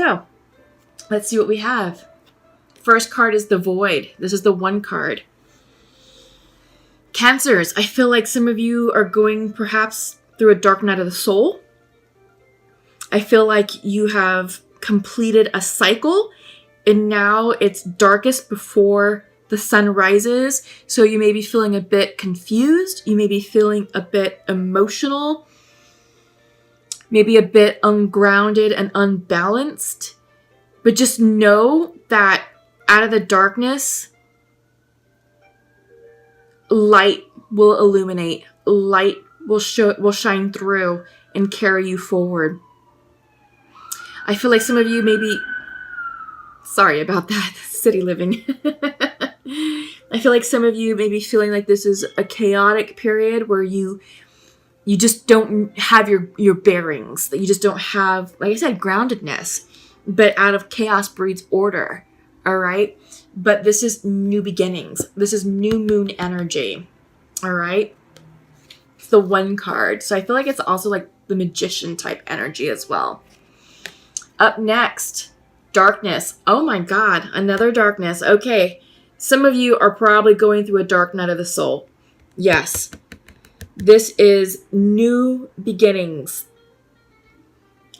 So let's see what we have. First card is the Void. This is the 1 card. Cancers, I feel like some of you are going perhaps through a dark night of the soul. I feel like you have completed a cycle and now it's darkest before the sun rises. So you may be feeling a bit confused. You may be feeling a bit emotional, maybe a bit ungrounded and unbalanced. But just know that out of the darkness, light will illuminate. Light will shine through and carry you forward. I feel like some of you may be... Sorry about that, city living. I feel like some of you may be feeling like this is a chaotic period where you just don't have your bearings. That you just don't have, like I said, groundedness. But out of chaos breeds order. All right? But this is new beginnings. This is new moon energy. All right? It's the 1 card. So I feel like it's also like the magician type energy as well. Up next, darkness. Oh my God, another darkness. Okay, some of you are probably going through a dark night of the soul. Yes, this is new beginnings.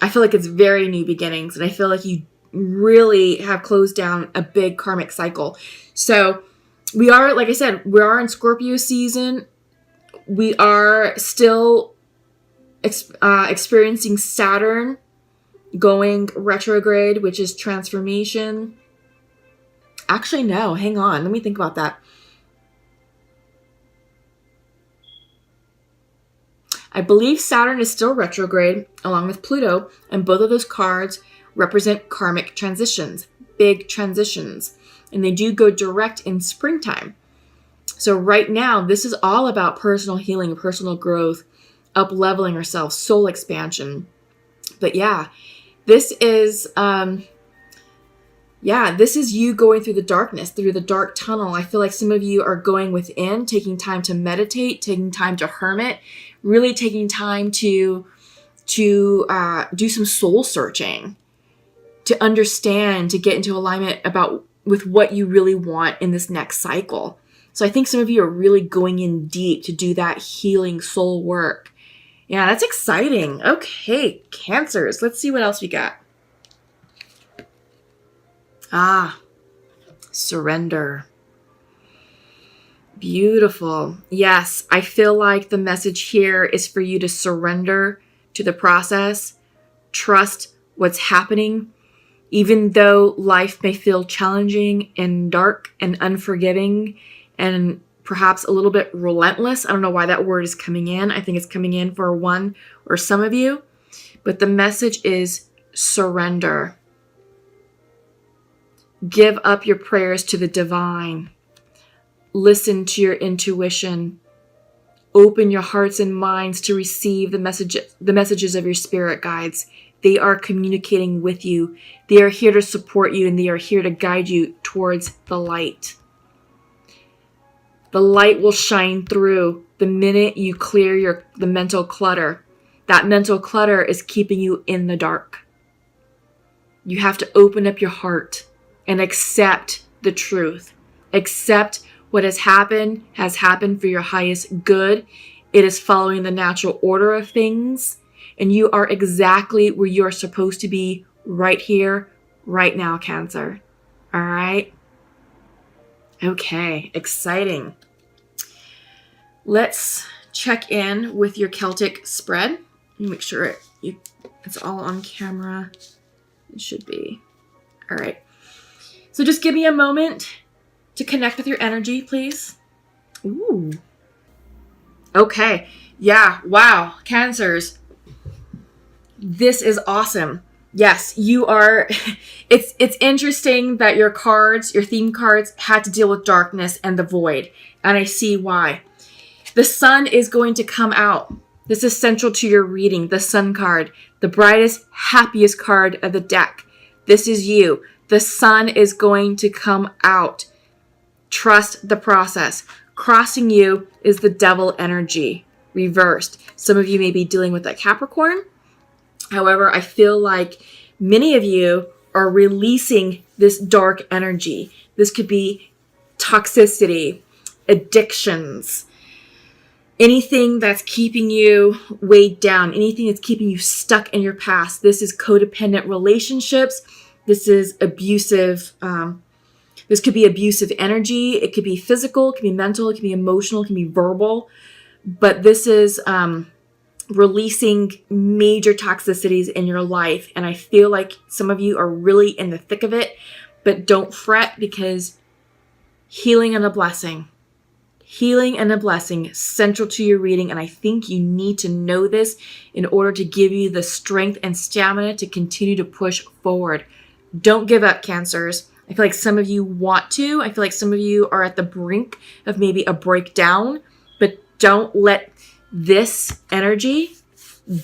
I feel like it's very new beginnings, and I feel like you really have closed down a big karmic cycle. So we are, like I said, we are in Scorpio season. We are still experiencing Saturn going retrograde, which is transformation. Actually, no, hang on. Let me think about that. I believe Saturn is still retrograde along with Pluto, and both of those cards represent karmic transitions, big transitions, and they do go direct in springtime. So right now, this is all about personal healing, personal growth, up-leveling ourselves, soul expansion. But yeah, this is you going through the darkness, through the dark tunnel. I feel like some of you are going within, taking time to meditate, taking time to hermit, really taking time to do some soul searching, to understand, to get into alignment with what you really want in this next cycle. So I think some of you are really going in deep to do that healing soul work. Yeah, that's exciting. Okay, Cancers. Let's see what else we got. Surrender. Beautiful. Yes, I feel like the message here is for you to surrender to the process. Trust what's happening. Even though life may feel challenging and dark and unforgiving and perhaps a little bit relentless. I don't know why that word is coming in. I think it's coming in for one or some of you. But the message is surrender. Give up your prayers to the divine. Listen to your intuition. Open your hearts and minds to receive the messages of your spirit guides. They are communicating with you. They are here to support you, and they are here to guide you towards the light. The light will shine through the minute you clear the mental clutter. That mental clutter is keeping you in the dark. You have to open up your heart and accept the truth. Accept what has happened for your highest good. It is following the natural order of things. And you are exactly where you are supposed to be right here, right now, Cancer. All right? Okay, exciting. Let's check in with your Celtic spread. Make sure it's all on camera. It should be. All right. So just give me a moment to connect with your energy, please. Ooh. Okay. Yeah. Wow. Cancers. This is awesome. Yes, you are. It's interesting that your theme cards had to deal with darkness and the void. And I see why. The sun is going to come out. This is central to your reading. The sun card, the brightest, happiest card of the deck. This is you. The sun is going to come out. Trust the process. Crossing you is the devil energy, reversed. Some of you may be dealing with that Capricorn. However, I feel like Many of you are releasing this dark energy. This could be toxicity, addictions, anything that's keeping you weighed down, anything that's keeping you stuck in your past. This is codependent relationships. This is abusive. This could be abusive energy. It could be physical, it could be mental, it could be emotional, it can be verbal. But this is releasing major toxicities in your life. And I feel like some of you are really in the thick of it, but don't fret, because healing and a blessing central to your reading. And I think you need to know this in order to give you the strength and stamina to continue to push forward. Don't give up, Cancers. I feel like some of you want to. I feel like some of you are at the brink of maybe a breakdown, but don't let this energy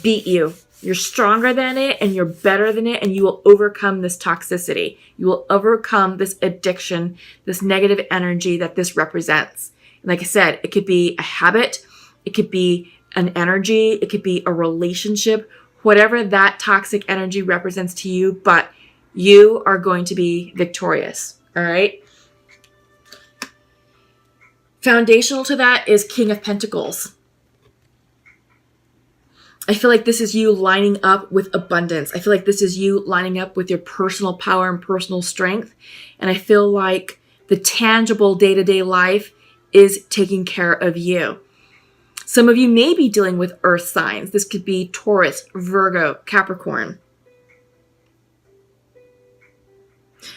beat you. You're stronger than it, and you're better than it, and you will overcome this toxicity. You will overcome this addiction, this negative energy that this represents. And like I said, it could be a habit, it could be an energy, it could be a relationship, whatever that toxic energy represents to you, but you are going to be victorious. All right. Foundational to that is King of Pentacles. I feel like this is you lining up with abundance. I feel like this is you lining up with your personal power and personal strength. And I feel like the tangible day-to-day life is taking care of you. Some of you may be dealing with earth signs. This could be Taurus, Virgo, Capricorn.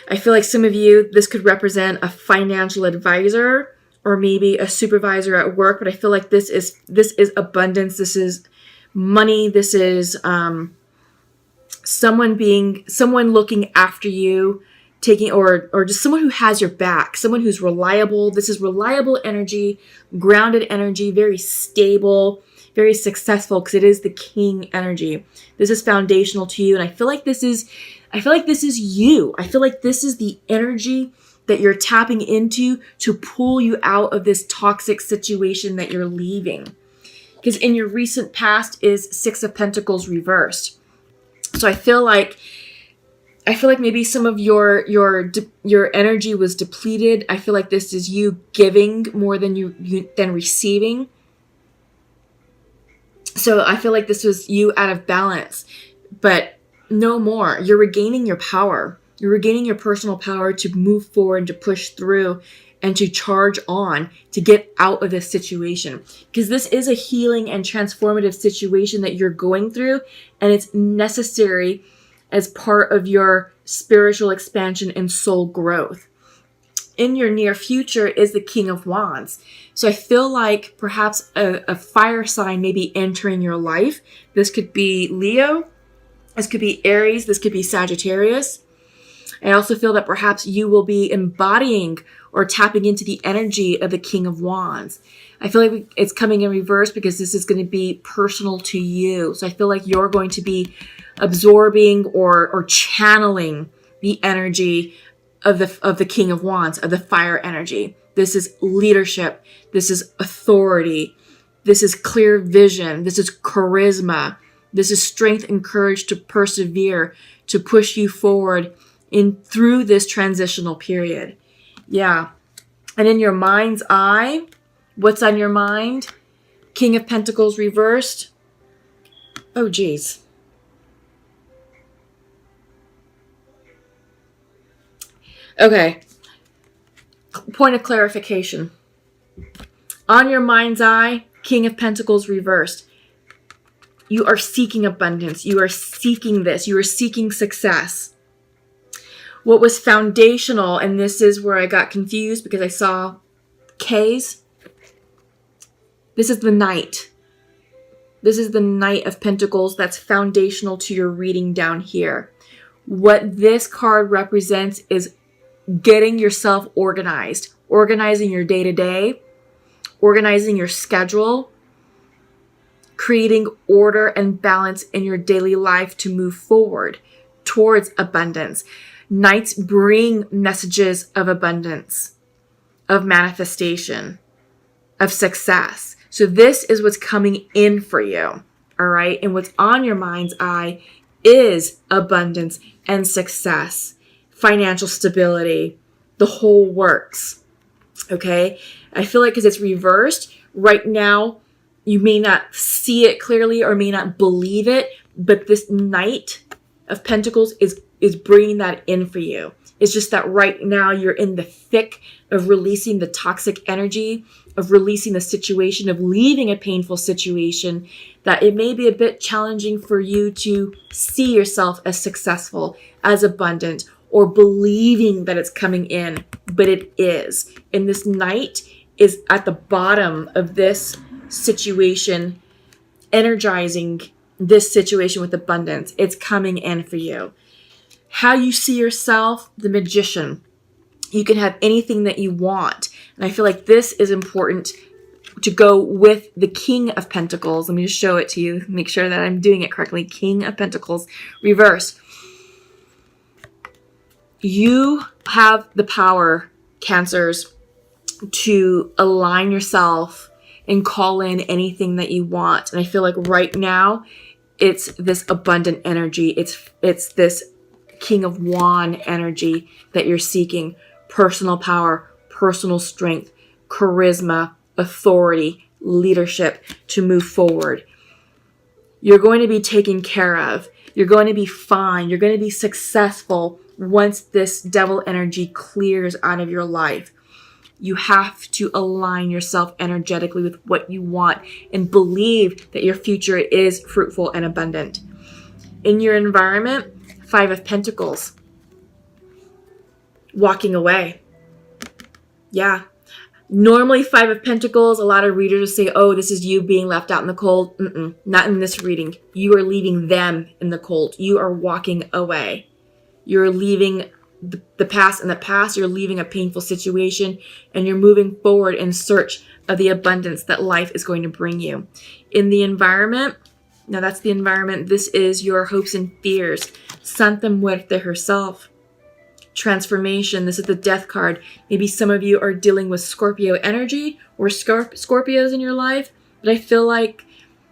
I feel like some of you, this could represent a financial advisor or maybe a supervisor at work, but I feel like this is abundance. This is money. This is someone looking after you, taking or just someone who has your back, someone who's reliable. This is reliable energy, grounded energy, very stable, very successful, because it is the king energy. This is foundational to you, and I feel like this is you. I feel like this is the energy that you're tapping into to pull you out of this toxic situation that you're leaving. Because in your recent past is Six of Pentacles reversed. So I feel like maybe some of your energy was depleted. I feel like this is you giving more than than receiving. So I feel like this was you out of balance, but no more. You're regaining your power. You're regaining your personal power to move forward, to push through, and to charge on to get out of this situation. Because this is a healing and transformative situation that you're going through, and it's necessary as part of your spiritual expansion and soul growth. In your near future is the King of Wands. So I feel like perhaps a fire sign may be entering your life. This could be Leo. This could be Aries. This could be Sagittarius. I also feel that perhaps you will be embodying or tapping into the energy of the King of Wands. I feel like it's coming in reverse because this is going to be personal to you. So I feel like you're going to be absorbing or channeling the energy of the King of Wands, of the fire energy. This is leadership. This is authority. This is clear vision. This is charisma. This is strength and courage to persevere, to push you forward through this transitional period. Yeah. And in your mind's eye, what's on your mind? King of Pentacles reversed. Oh, geez. Okay. Point of clarification. On your mind's eye, King of Pentacles reversed. You are seeking abundance. You are seeking this. You are seeking success. What was foundational, and this is where I got confused because I saw K's. This is the Knight. This is the Knight of Pentacles that's foundational to your reading down here. What this card represents is getting yourself organized, organizing your day-to-day, organizing your schedule, creating order and balance in your daily life to move forward towards abundance. Knights bring messages of abundance, of manifestation, of success. So this is what's coming in for you, all right? And what's on your mind's eye is abundance and success, financial stability, the whole works. Okay? I feel like because it's reversed, right now, you may not see it clearly or may not believe it, but this Knight of Pentacles is bringing that in for you. It's just that right now you're in the thick of releasing the toxic energy, of releasing the situation, of leaving a painful situation, that it may be a bit challenging for you to see yourself as successful, as abundant, or believing that it's coming in, but it is. And this Knight is at the bottom of this situation, energizing this situation with abundance. It's coming in for you. How you see yourself, the Magician. You can have anything that you want. And I feel like this is important to go with the King of Pentacles. Let me just show it to you. Make sure that I'm doing it correctly. King of Pentacles, reverse. You have the power, Cancers, to align yourself and call in anything that you want. And I feel like right now, it's this abundant energy. It's this King of Wand energy that you're seeking. Personal power, personal strength, charisma, authority, leadership to move forward. You're going to be taken care of. You're going to be fine. You're going to be successful once this devil energy clears out of your life. You have to align yourself energetically with what you want and believe that your future is fruitful and abundant. In your environment, 5 of Pentacles. Walking away. Yeah. Normally 5 of Pentacles, a lot of readers will say, oh, this is you being left out in the cold. Not in this reading. You are leaving them in the cold. You are walking away. You're leaving the past in the past. You're leaving a painful situation and you're moving forward in search of the abundance that life is going to bring you. In the environment, now that's the environment. This is your hopes and fears. Santa Muerte herself. Transformation. This is the Death card. Maybe some of you are dealing with Scorpio energy or Scorpios in your life. But I feel like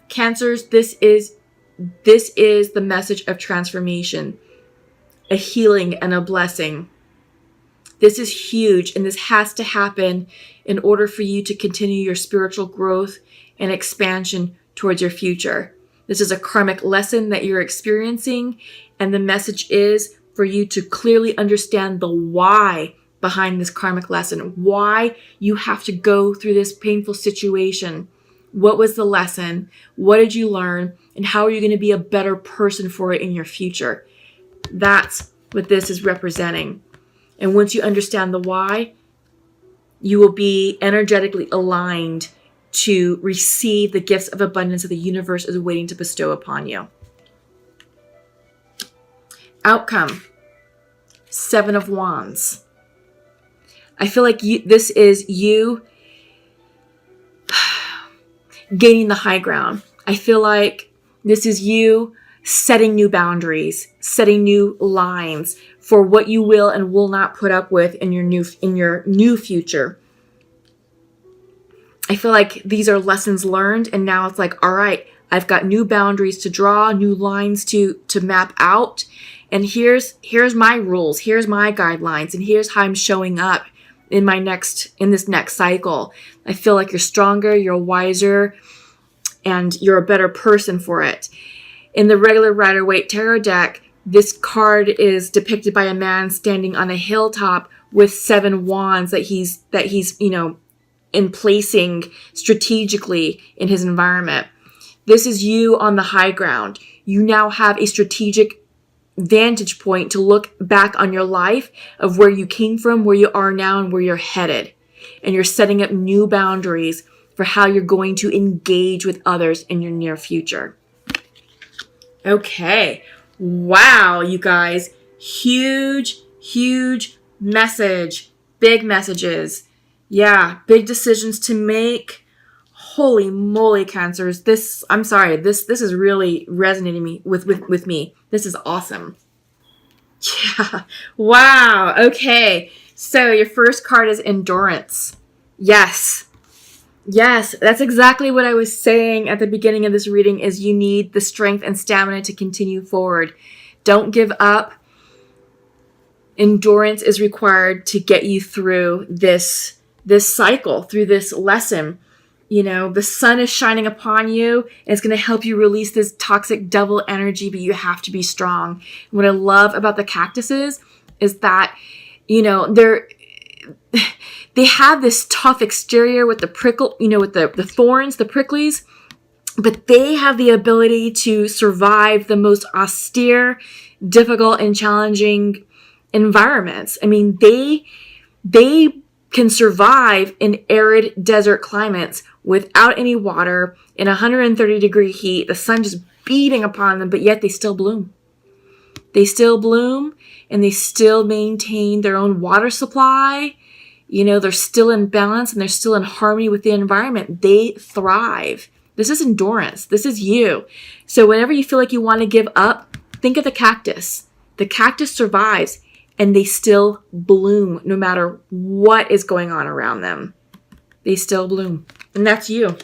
Cancers, this is the message of transformation. A healing and a blessing. This is huge, and this has to happen in order for you to continue your spiritual growth and expansion towards your future. This is a karmic lesson that you're experiencing, and the message is for you to clearly understand the why behind this karmic lesson, why you have to go through this painful situation. What was the lesson? What did you learn? And how are you going to be a better person for it in your future? That's what this is representing. And once you understand the why, you will be energetically aligned to receive the gifts of abundance that the universe is waiting to bestow upon you. Outcome. 7 of Wands. I feel like this is you gaining the high ground. I feel like this is you setting new boundaries, setting new lines for what you will and will not put up with in your new future. I feel like these are lessons learned, and now it's like, all right, I've got new boundaries to draw, new lines to map out, and here's my rules, here's my guidelines, and here's how I'm showing up in this next cycle. I feel like you're stronger, you're wiser, and you're a better person for it. In the regular Rider-Waite Tarot deck, this card is depicted by a man standing on a hilltop with 7 wands that he's emplacing strategically in his environment. This is you on the high ground. You now have a strategic vantage point to look back on your life of where you came from, where you are now, and where you're headed. And you're setting up new boundaries for how you're going to engage with others in your near future. Okay. Wow, you guys. Huge, huge message. Big messages. Yeah, big decisions to make. Holy moly, Cancers. This is really resonating with me. This is awesome. Yeah. Wow. Okay. So your first card is Endurance. Yes. Yes, that's exactly what I was saying at the beginning of this reading is you need the strength and stamina to continue forward. Don't give up. Endurance is required to get you through this cycle, through this lesson. You know, the sun is shining upon you and it's going to help you release this toxic devil energy, but you have to be strong. What I love about the cactuses is that, you know, they have this tough exterior with the prickle, you know, with the thorns, the pricklies, but they have the ability to survive the most austere, difficult, and challenging environments. I mean, they can survive in arid desert climates without any water in 130-degree heat, the sun just beating upon them, but yet they still bloom. They still bloom and they still maintain their own water supply. You know, they're still in balance and they're still in harmony with the environment. They thrive. This is endurance. This is you. So whenever you feel like you want to give up, think of the cactus. The cactus survives and they still bloom no matter what is going on around them. They still bloom. And that's you.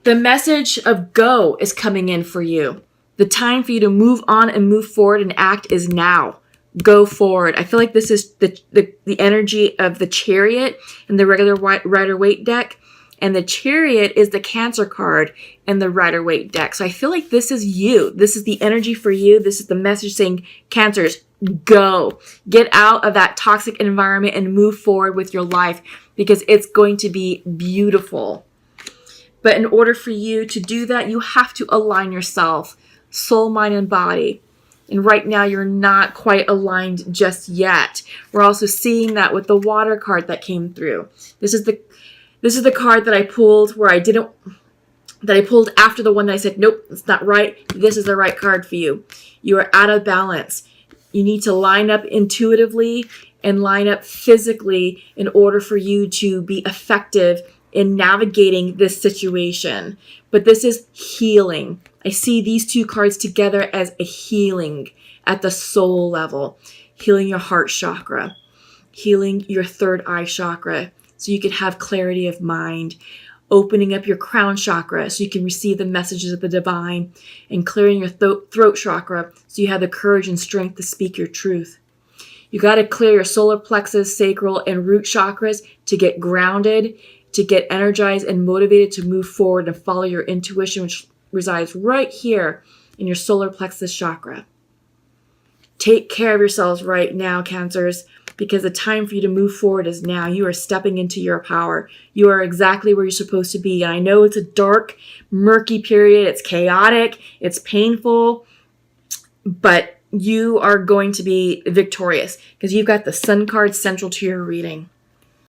The message of go is coming in for you. The time for you to move on and move forward and act is now. Go forward. I feel like this is the energy of the Chariot and the regular Rider-Waite deck. And the Chariot is the Cancer card in the Rider-Waite deck. So I feel like this is you. This is the energy for you. This is the message saying, Cancers, go. Get out of that toxic environment and move forward with your life because it's going to be beautiful. But in order for you to do that, you have to align yourself, soul, mind, and body. And right now, you're not quite aligned just yet. We're also seeing that with the water card that came through. This is the card that I pulled that I pulled after the one that I said, nope, it's not right. This is the right card for you. You are out of balance. You need to line up intuitively and line up physically in order for you to be effective in navigating this situation. But this is healing. I see these two cards together as a healing at the soul level. Healing your heart chakra. Healing your third eye chakra so you can have clarity of mind. Opening up your crown chakra so you can receive the messages of the divine. And clearing your throat chakra so you have the courage and strength to speak your truth. You got to clear your solar plexus, sacral, and root chakras to get grounded, to get energized and motivated to move forward and follow your intuition, which resides right here in your solar plexus chakra. Take care of yourselves right now, Cancers, because the time for you to move forward is now. You are stepping into your power. You are exactly where you're supposed to be. And I know it's a dark, murky period. It's chaotic. It's painful. But you are going to be victorious because you've got the Sun card central to your reading.